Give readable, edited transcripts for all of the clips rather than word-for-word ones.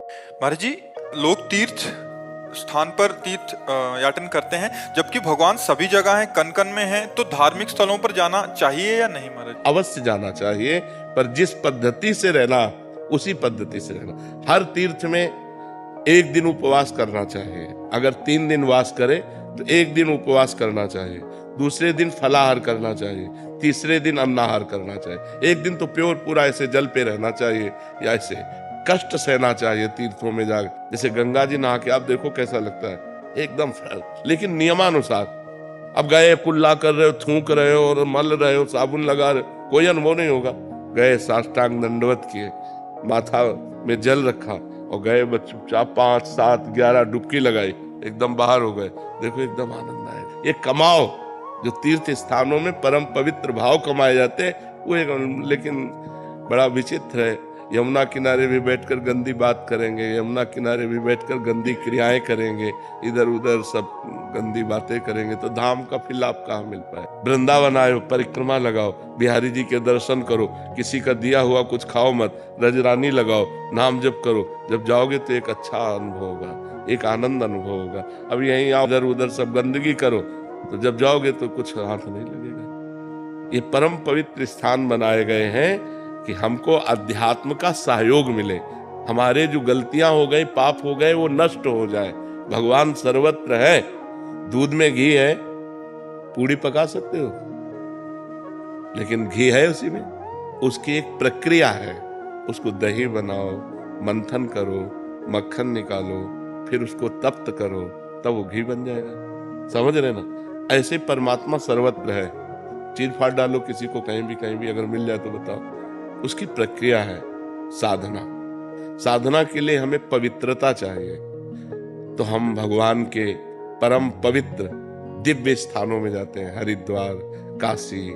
महाराज जी, लोग तीर्थ स्थान पर तीर्थ याटन करते हैं, जबकि भगवान सभी जगह हैं, कन कन में हैं। तो धार्मिक स्थलों पर जाना चाहिए या नहीं महाराज? अवश्य जाना चाहिए, पर जिस पद्धति से रहना उसी पद्धति से रहना। हर तीर्थ में एक दिन उपवास करना चाहिए। अगर 3 दिन वास करे तो एक दिन उपवास करना चाहिए, दूसरे दिन फलाहार करना चाहिए, तीसरे दिन अन्नाहार करना चाहिए। एक दिन तो प्योर पूरा ऐसे जल पे रहना चाहिए या ऐसे कष्ट सहना चाहिए तीर्थों में जाकर। जैसे गंगा जी नहा के आप देखो कैसा लगता है, एकदम फ्रेश, लेकिन नियमानुसार। अब गए कुल्ला कर रहे हो, थूक रहे हो और मल रहे हो, साबुन लगा रहे हो, कोई अनुभव नहीं होगा। गए साष्टांग दंडवत किए, माथा में जल रखा और गए चुपचाप 5, 7, 11 डुबकी लगाई, एकदम बाहर हो गए। देखो एकदम आनंद आएगा। ये कमाओ जो तीर्थ स्थानों में परम पवित्र भाव कमाए जाते हैं वो एक, लेकिन बड़ा विचित्र है। यमुना किनारे भी बैठकर गंदी बात करेंगे, यमुना किनारे भी बैठकर गंदी क्रियाएं करेंगे, इधर उधर सब गंदी बातें करेंगे, तो धाम का फिर लाभ कहाँ मिल पाए। वृंदावन आयो, परिक्रमा लगाओ, बिहारी जी के दर्शन करो, किसी का दिया हुआ कुछ खाओ मत, रजरानी लगाओ, नाम जप करो। जब जाओगे तो एक अच्छा अनुभव होगा, एक आनंद अनुभव होगा। अब यहीं आओ इधर उधर सब गंदगी करो, तो जब जाओगे तो कुछ हाथ नहीं लगेगा। ये परम पवित्र स्थान बनाए गए हैं कि हमको अध्यात्म का सहयोग मिले, हमारे जो गलतियां हो गई, पाप हो गए, वो नष्ट हो जाए। भगवान सर्वत्र है। दूध में घी है, पूड़ी पका सकते हो, लेकिन घी है उसी में, उसकी एक प्रक्रिया है। उसको दही बनाओ, मंथन करो, मक्खन निकालो, फिर उसको तप्त करो, तब वो घी बन जाएगा। समझ रहे ना? ऐसे परमात्मा सर्वत्र है। चीर फाड़ डालो किसी को कहीं भी अगर मिल जाए तो बताओ। उसकी प्रक्रिया है साधना। साधना के लिए हमें पवित्रता चाहिए। तो हम भगवान के परम पवित्र दिव्य स्थानों में जाते हैं, हरिद्वार, काशी।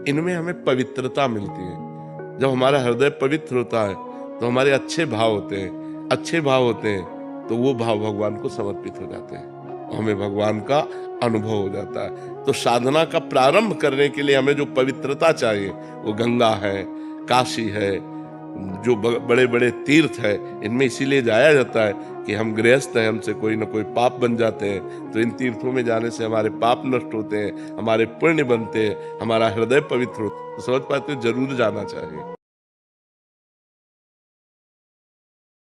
इनमें हमें पवित्रता मिलती है। जब हमारा हृदय पवित्र होता है तो हमारे अच्छे भाव होते हैं, अच्छे भाव होते हैं तो वो भाव भगवान को समर्पित हो जाते हैं, हमें भगवान का अनुभव हो जाता है। तो साधना का प्रारंभ करने के लिए हमें जो पवित्रता चाहिए वो गंगा है, काशी है, जो बड़े बड़े तीर्थ है, इनमें इसीलिए जाया जाता है कि हम गृहस्थ हैं, हमसे कोई ना कोई पाप बन जाते हैं। तो इन तीर्थों में जाने से हमारे पाप नष्ट होते हैं, हमारे पुण्य बनते हैं, हमारा हृदय पवित्र होता है। तो समझ पाते हो, जरूर जाना चाहिए।